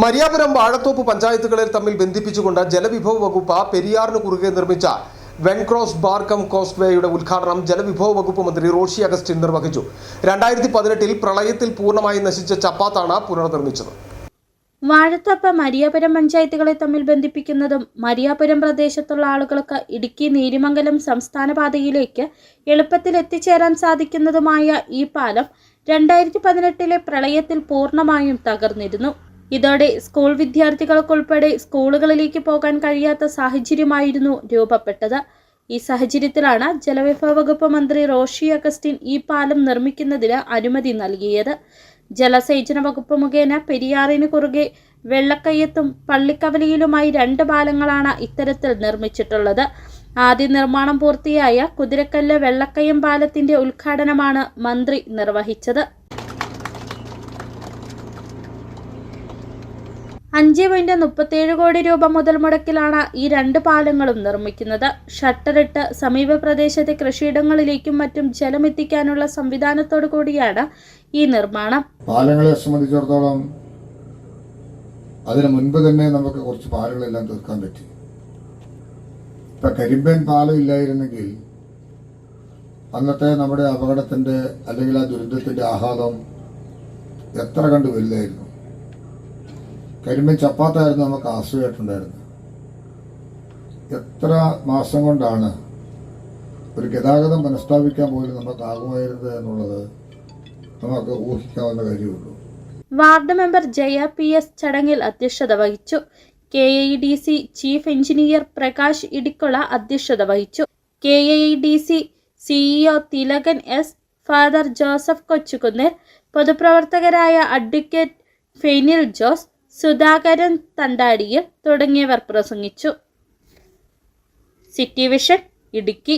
മരിയാപുരം വാഴത്തോപ്പ് പഞ്ചായത്തുകളെ തമ്മിൽ ബന്ധിപ്പിച്ചുകൊണ്ട് ജലവിഭവ വകുപ്പ് പെരിയാറിന് കുറുകെ നിർമ്മിച്ച വെൻക്രോസ് ബാർക്കം കോസ്റ്റ്വേയുടെ ഉദ്ഘാടനം ജലവിഭവ വകുപ്പ് മന്ത്രി റോഷി അഗസ്റ്റിൻ നിർവഹിച്ചു. 2018 പ്രളയത്തിൽ പൂർണ്ണമായി നശിച്ച ചപ്പാത്താണ് പുനർനിർമ്മിച്ചത്. വാഴത്തോപ്പ് മരിയാപുരം പഞ്ചായത്തുകളെ തമ്മിൽ ബന്ധിപ്പിക്കുന്നതും മരിയാപുരം പ്രദേശത്തുള്ള ആളുകൾക്ക് ഇടുക്കി നീരിമംഗലം സംസ്ഥാന പാതയിലേക്ക് എളുപ്പത്തിൽ എത്തിച്ചേരാൻ സാധിക്കുന്നതുമായ ഈ പാലം 2018 പ്രളയത്തിൽ പൂർണ്ണമായും തകർന്നിരുന്നു. ഇതോടെ സ്കൂൾ വിദ്യാർത്ഥികൾക്കുൾപ്പെടെ സ്കൂളുകളിലേക്ക് പോകാൻ കഴിയാത്ത സാഹചര്യമായിരുന്നു രൂപപ്പെട്ടത്. ഈ സാഹചര്യത്തിലാണ് ജലവിഭവ വകുപ്പ് മന്ത്രി റോഷി അഗസ്റ്റിൻ ഈ പാലം നിർമ്മിക്കുന്നതിന് അനുമതി നൽകിയത്. ജലസേചന വകുപ്പ് മുഖേന പെരിയാറിന് കുറുകെ വെള്ളക്കയ്യത്തും പള്ളിക്കവലയിലുമായി 2 പാലങ്ങളാണ് ഇത്തരത്തിൽ നിർമ്മിച്ചിട്ടുള്ളത്. ആദ്യ നിർമ്മാണം പൂർത്തിയായ കുതിരക്കല്ല് വെള്ളക്കയം പാലത്തിന്റെ ഉദ്ഘാടനമാണ് മന്ത്രി നിർവഹിച്ചത്. 5.37 കോടി രൂപ മുതൽ മുടക്കിലാണ് ഈ 2 പാലങ്ങളും നിർമ്മിക്കുന്നത്. ഷട്ടറിട്ട് സമീപ പ്രദേശത്തെ കൃഷിയിടങ്ങളിലേക്കും മറ്റും ജലമെത്തിക്കാനുള്ള സംവിധാനത്തോടു കൂടിയാണ് ഈ നിർമ്മാണം. പാലങ്ങളെ സംബന്ധിച്ചിടത്തോളം അതിനു മുൻപ് തന്നെ നമുക്ക് കുറച്ച് പാലങ്ങളെല്ലാം തീർക്കാൻ പറ്റി. ഇപ്പൊ കരിമ്പൻ പാലം ഇല്ലായിരുന്നെങ്കിൽ അന്നത്തെ നമ്മുടെ അപകടത്തിന്റെ അല്ലെങ്കിൽ ആ ദുരന്തത്തിന്റെ ആഘാതം എത്ര കണ്ട് വലുതായിരുന്നു. കരിമ്പൻ ചപ്പാത്തായിരുന്നു നമുക്ക് ആശ്രയമായിട്ടുണ്ടായിരുന്നത്. എത്ര മാസം കൊണ്ടാണ് ഒരു ഗതാഗതം പുനഃസ്ഥാപിക്കാൻ പോലും നമുക്കാകുമായിരുന്നത് എന്നുള്ളത് നമുക്ക് ഊഹിക്കാവുന്ന കാര്യമുള്ളൂ. വാർഡ് മെമ്പർ ജയ PS ചടങ്ങിൽ അധ്യക്ഷത വഹിച്ചു. KAEDC chief engineer Prakash Idikkula അധ്യക്ഷത വഹിച്ചു. KAEDC CEO Thilakan S, father Joseph Kochukunnel, പൊതുപ്രവർത്തകരായ അഡ്വക്കേറ്റ് ഫെനിൽ ജോസ്, സുധാകരൻ തണ്ടാടിയിൽ തുടങ്ങിയവർ പ്രസംഗിച്ചു. City vision, Idukki.